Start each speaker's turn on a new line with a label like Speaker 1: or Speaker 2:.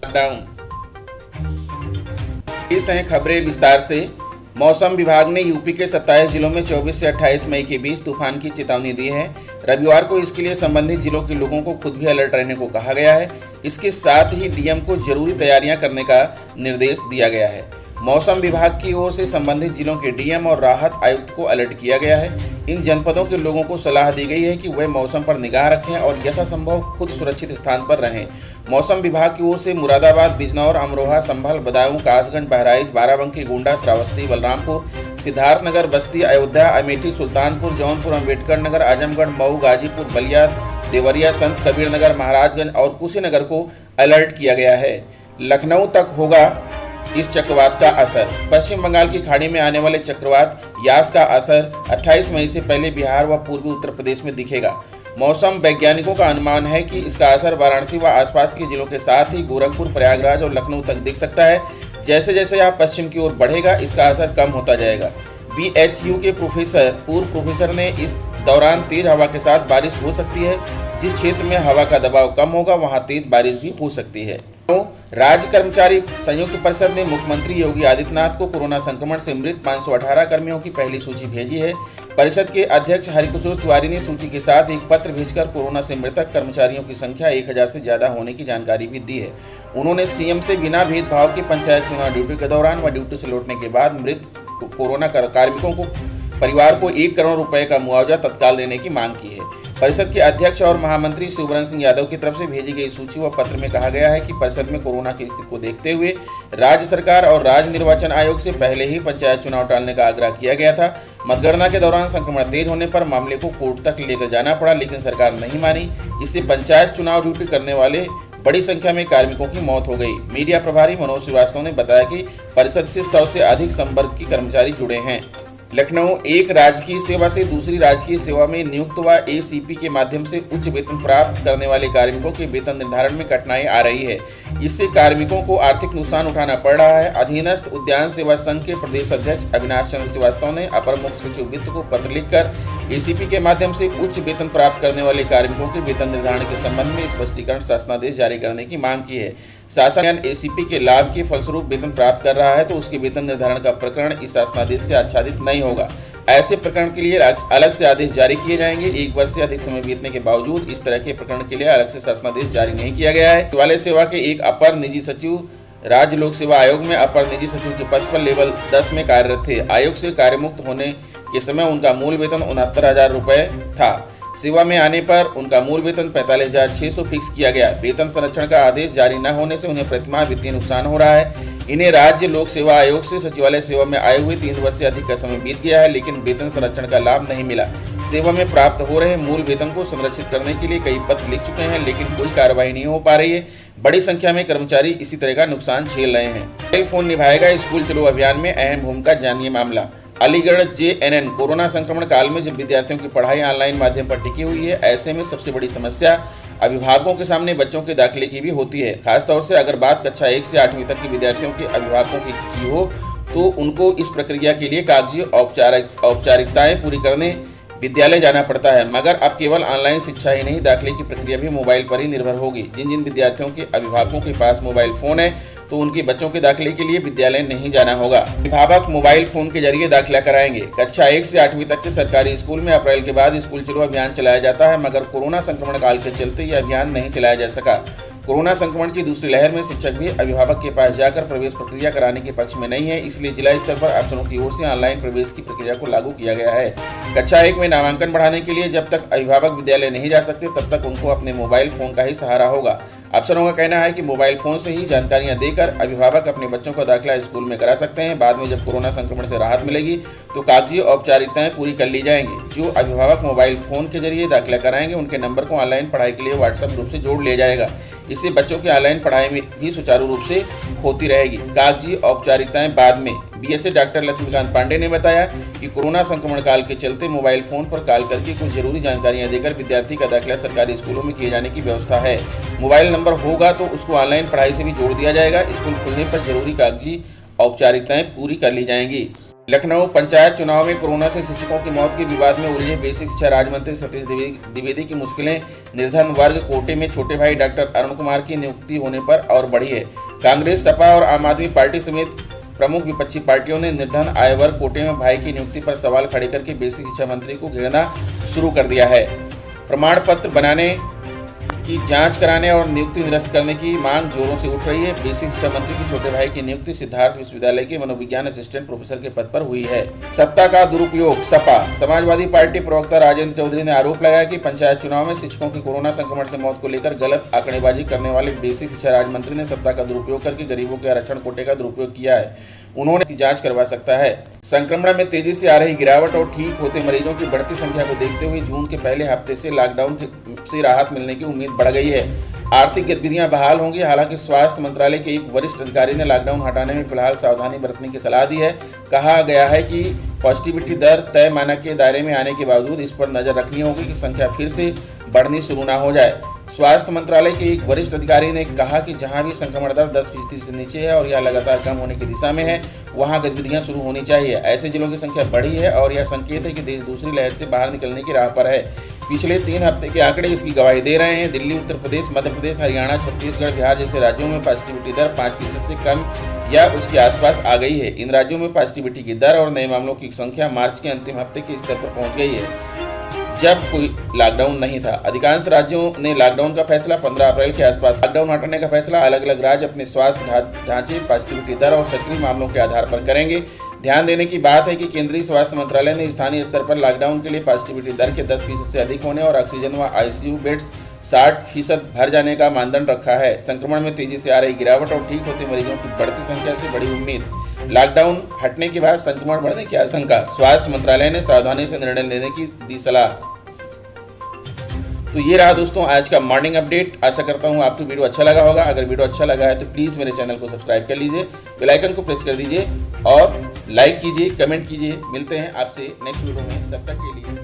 Speaker 1: Lockdown. इस हैं खबरें विस्तार से। मौसम विभाग ने यूपी के 27 जिलों में 24 से 28 मई के बीच तूफान की चेतावनी दी है। रविवार को इसके लिए संबंधित जिलों के लोगों को खुद भी अलर्ट रहने को कहा गया है। इसके साथ ही डीएम को जरूरी तैयारियां करने का निर्देश दिया गया है। मौसम विभाग की ओर से संबंधित जिलों के डीएम और राहत आयुक्त को अलर्ट किया गया है। इन जनपदों के लोगों को सलाह दी गई है कि वे मौसम पर निगाह रखें और यथासंभव खुद सुरक्षित स्थान पर रहें। मौसम विभाग की ओर से मुरादाबाद, बिजनौर, अमरोहा, संभल, बदायूं, कासगंज, बहराइच, बाराबंकी, गोंडा, श्रावस्ती, बलरामपुर, सिद्धार्थनगर, बस्ती, अयोध्या, अमेठी, सुल्तानपुर, जौनपुर, अम्बेडकर नगर, आजमगढ़, मऊ, गाजीपुर, बलिया, देवरिया, संत कबीर नगर, महाराजगंज और कुशीनगर को अलर्ट किया गया है। लखनऊ तक होगा इस चक्रवात का असर। पश्चिम बंगाल की खाड़ी में आने वाले चक्रवात यास का असर 28 मई से पहले बिहार व पूर्वी उत्तर प्रदेश में दिखेगा। मौसम वैज्ञानिकों का अनुमान है कि इसका असर वाराणसी व आसपास के जिलों के साथ ही गोरखपुर, प्रयागराज और लखनऊ तक दिख सकता है। जैसे जैसे यह पश्चिम की ओर बढ़ेगा, इसका असर कम होता जाएगा। BHU के पूर्व प्रोफेसर ने इस दौरान तेज हवा के साथ बारिश हो सकती है। जिस क्षेत्र में हवा का दबाव कम होगा, वहां तेज बारिश भी हो सकती है। राज्य कर्मचारी संयुक्त परिषद ने मुख्यमंत्री योगी आदित्यनाथ को कोरोना संक्रमण से मृत 518 कर्मियों की पहली सूची भेजी है। परिषद के अध्यक्ष हरिकिशोर तिवारी ने सूची के साथ एक पत्र भेजकर कोरोना से मृतक कर्मचारियों की संख्या 1000 से ज्यादा होने की जानकारी भी दी है। उन्होंने सीएम से बिना भेदभाव के पंचायत चुनाव ड्यूटी के दौरान व ड्यूटी से लौटने के बाद मृत कोरोना कार्मिकों को परिवार को 1 करोड़ रुपए का मुआवजा तत्काल देने की मांग की है। परिषद के अध्यक्ष और महामंत्री शिवरंजन सिंह यादव की तरफ से भेजी गई सूची व पत्र में कहा गया है कि परिषद में कोरोना की स्थिति को देखते हुए राज्य सरकार और राज्य निर्वाचन आयोग से पहले ही पंचायत चुनाव टालने का आग्रह किया गया था। मतगणना के दौरान संक्रमण तेज होने पर मामले को कोर्ट तक लेकर जाना पड़ा, लेकिन सरकार नहीं मानी। इससे पंचायत चुनाव ड्यूटी करने वाले बड़ी संख्या में कार्मिकों की मौत हो गई। मीडिया प्रभारी मनोज श्रीवास्तव ने बताया कि परिषद से 100 से अधिक संवर्ग के कर्मचारी जुड़े हैं। लखनऊ एक राजकीय सेवा से दूसरी राजकीय सेवा में नियुक्त व ACP के माध्यम से उच्च वेतन प्राप्त करने वाले कार्मिकों के वेतन निर्धारण में कठिनाई आ रही है। इससे कार्मिकों को आर्थिक नुकसान उठाना पड़ रहा है। अधीनस्थ उद्यान सेवा संघ के प्रदेश अध्यक्ष अविनाश चंद्र श्रीवास्तव ने अपर मुख्य सचिव वित्त को पत्र लिखकर ACP के माध्यम से उच्च वेतन प्राप्त करने वाले कार्मिकों के वेतन निर्धारण के संबंध में स्पष्टीकरण शासनादेश जारी करने की मांग की है। शासन ACP के लाभ के फलस्वरूप वेतन प्राप्त कर रहा है तो उसके वेतन निर्धारण का प्रकरण इस शासनादेश से आच्छादित नहीं होगा। ऐसे प्रकरण के लिए अलग से आदेश जारी किए जाएंगे। 1 वर्ष से अधिक समय बीतने के बावजूद इस तरह के प्रकरण के लिए अलग से शासनादेश जारी नहीं किया गया है। सचिवालय सेवा के एक अपर निजी सचिव राज्य लोक सेवा आयोग में अपर निजी सचिव के पद पर लेवल 10 में कार्यरत थे। आयोग से कार्यमुक्त होने के समय उनका मूल वेतन 69,000 रुपये था। सेवा में आने पर उनका मूल वेतन 45,600 फिक्स किया गया। वेतन संरक्षण का आदेश जारी न होने से उन्हें प्रतिमाह वित्तीय नुकसान हो रहा है। इन्हें राज्य लोक सेवा आयोग से सचिवालय सेवा में आए हुए 3 वर्ष से अधिक का समय बीत गया है, लेकिन वेतन संरक्षण का लाभ नहीं मिला। सेवा में प्राप्त हो रहे मूल वेतन को संरक्षित करने के लिए कई पत्र लिख चुके हैं, लेकिन कोई कार्रवाई नहीं हो पा रही है। बड़ी संख्या में कर्मचारी इसी तरह का नुकसान झेल रहे हैं। मोबाइल फोन निभाएगा स्कूल चलो अभियान में अहम भूमिका, जानिए मामला। अलीगढ़ JNN कोरोना संक्रमण काल में जब विद्यार्थियों की पढ़ाई ऑनलाइन माध्यम पर टिकी हुई है, ऐसे में सबसे बड़ी समस्या अभिभावकों के सामने बच्चों के दाखिले की भी होती है। खासतौर से अगर बात कक्षा 1 से 8वीं तक के विद्यार्थियों के अभिभावकों की हो तो उनको इस प्रक्रिया के लिए कागजी औपचारिकताएं पूरी करने विद्यालय जाना पड़ता है। मगर अब केवल ऑनलाइन शिक्षा ही नहीं, दाखिले की प्रक्रिया भी मोबाइल पर ही निर्भर होगी। जिन जिन विद्यार्थियों के अभिभावकों के पास मोबाइल फोन है तो उनके बच्चों के दाखिले के लिए विद्यालय नहीं जाना होगा। अभिभावक मोबाइल फोन के जरिए दाखिला कराएंगे। कक्षा 1 से 8वीं तक के सरकारी स्कूल में अप्रैल के बाद स्कूल चलो अभियान चलाया जाता है, मगर कोरोना संक्रमण काल के चलते यह अभियान नहीं चलाया जा सका। कोरोना संक्रमण की दूसरी लहर में शिक्षक भी अभिभावक के पास जाकर प्रवेश प्रक्रिया कराने के पक्ष में नहीं है, इसलिए जिला स्तर पर अफसरों की ओर से ऑनलाइन प्रवेश की प्रक्रिया को लागू किया गया है। कक्षा 1 में नामांकन बढ़ाने के लिए जब तक अभिभावक विद्यालय नहीं जा सकते तब तक उनको अपने मोबाइल फोन का ही सहारा होगा। अफसरों का कहना है कि मोबाइल फोन से ही जानकारियां देकर अभिभावक अपने बच्चों का दाखिला स्कूल में करा सकते हैं। बाद में जब कोरोना संक्रमण से राहत मिलेगी तो कागजी औपचारिकताएं पूरी कर ली जाएंगी। जो अभिभावक मोबाइल फोन के जरिए दाखिला कराएंगे उनके नंबर को ऑनलाइन पढ़ाई के लिए व्हाट्सएप ग्रुप से जोड़ लिया जाएगा। इससे बच्चों की ऑनलाइन पढ़ाई में भी सुचारू रूप से होती रहेगी। कागजी औपचारिकताएं बाद में। BSA डॉक्टर लक्ष्मीकांत पांडे ने बताया कि कोरोना संक्रमण काल के चलते मोबाइल फोन पर कॉल करके कुछ जरूरी जानकारियां देकर विद्यार्थी का दाखिला सरकारी स्कूलों में किए जाने की व्यवस्था है। मोबाइल नंबर होगा तो उसको ऑनलाइन पढ़ाई से भी जोड़ दिया जाएगा। स्कूल खुलने पर जरूरी कागजी औपचारिकताएं पूरी कर ली जाएंगी। लखनऊ पंचायत चुनाव में कोरोना से शिक्षकों की मौत के विवाद में उलझे बेसिक शिक्षा राज्य मंत्री सतीश द्विवेदी की मुश्किलें निर्धन वर्ग कोटे में छोटे भाई डॉक्टर अरुण कुमार की नियुक्ति होने पर और बढ़ी है। कांग्रेस, सपा और आम आदमी पार्टी समेत प्रमुख विपक्षी पार्टियों ने निर्धन आय वर्ग कोटे में भाई की नियुक्ति पर सवाल खड़े करके बेसिक शिक्षा मंत्री को घेरना शुरू कर दिया है। प्रमाण पत्र बनाने की जांच कराने और नियुक्ति निरस्त करने की मांग जोरों से उठ रही है। बेसिक शिक्षा मंत्री के छोटे भाई की नियुक्ति सिद्धार्थ विश्वविद्यालय के मनोविज्ञान असिस्टेंट प्रोफेसर के पद पर हुई है। सत्ता का दुरुपयोग। सपा समाजवादी पार्टी प्रवक्ता राजेंद्र चौधरी ने आरोप लगाया कि पंचायत चुनाव में शिक्षकों की कोरोना संक्रमण से मौत को लेकर गलत आंकड़ेबाजी करने वाले बेसिक शिक्षा राज्य मंत्री ने सत्ता का दुरुपयोग करके गरीबों के आरक्षण कोटे का दुरुपयोग किया है। उन्होंने इसकी जांच करवा सकता है। संक्रमण में तेजी से आ रही गिरावट और ठीक होते मरीजों की बढ़ती संख्या को देखते हुए जून के पहले हफ्ते से लॉकडाउन से राहत मिलने की उम्मीद बढ़ गई है। आर्थिक गतिविधियां बहाल होंगी। हालांकि स्वास्थ्य मंत्रालय के एक वरिष्ठ अधिकारी ने लॉकडाउन हटाने में फिलहाल सावधानी बरतने की सलाह दी है। कहा गया है कि पॉजिटिविटी दर तय मानक के दायरे में आने के बावजूद इस पर नजर रखनी होगी कि संख्या फिर से बढ़नी शुरू न हो जाए। स्वास्थ्य मंत्रालय के एक वरिष्ठ अधिकारी ने कहा कि जहां भी संक्रमण दर 10% से नीचे है और यह लगातार कम होने की दिशा में है, वहां गतिविधियां शुरू होनी चाहिए। ऐसे जिलों की संख्या बढ़ी है और यह संकेत है कि देश दूसरी लहर से बाहर निकलने की राह पर है। पिछले 3 हफ्ते के आंकड़े इसकी गवाही दे रहे हैं। दिल्ली, उत्तर प्रदेश, मध्य प्रदेश, हरियाणा, छत्तीसगढ़, बिहार जैसे राज्यों में पॉजिटिविटी दर 5% से कम या उसके आसपास आ गई है। इन राज्यों में पॉजिटिविटी की दर और नए मामलों की संख्या मार्च के अंतिम हफ्ते के स्तर पर पहुंच गई है, जब कोई लॉकडाउन नहीं था। अधिकांश राज्यों ने लॉकडाउन का फैसला 15 अप्रैल के आसपास। लॉकडाउन हटाने का फैसला अलग अलग राज्य अपने स्वास्थ्य ढांचे, पॉजिटिविटी दर और सक्रिय मामलों के आधार पर करेंगे। ध्यान देने की बात है कि केंद्रीय स्वास्थ्य मंत्रालय ने स्थानीय स्तर पर लॉकडाउन के लिए पॉजिटिविटी दर के 10% से अधिक होने और ऑक्सीजन व आईसीयू बेड्स 60% भर जाने का मानदंड रखा है। संक्रमण में तेजी से आ रही गिरावट और ठीक होते मरीजों की बढ़ती संख्या से बड़ी उम्मीद। लॉकडाउन हटने के बाद संक्रमण बढ़ने की आशंका। स्वास्थ्य मंत्रालय ने सावधानी से निर्णय लेने की दी सलाह। तो ये रहा दोस्तों आज का मॉर्निंग अपडेट। आशा करता हूँ आपको वीडियो अच्छा लगा होगा। अगर वीडियो अच्छा लगा है तो प्लीज़ मेरे चैनल को सब्सक्राइब कर लीजिए, बेल आइकन को प्रेस कर दीजिए और लाइक कीजिए, कमेंट कीजिए। मिलते हैं आपसे नेक्स्ट वीडियो में, तब तक के लिए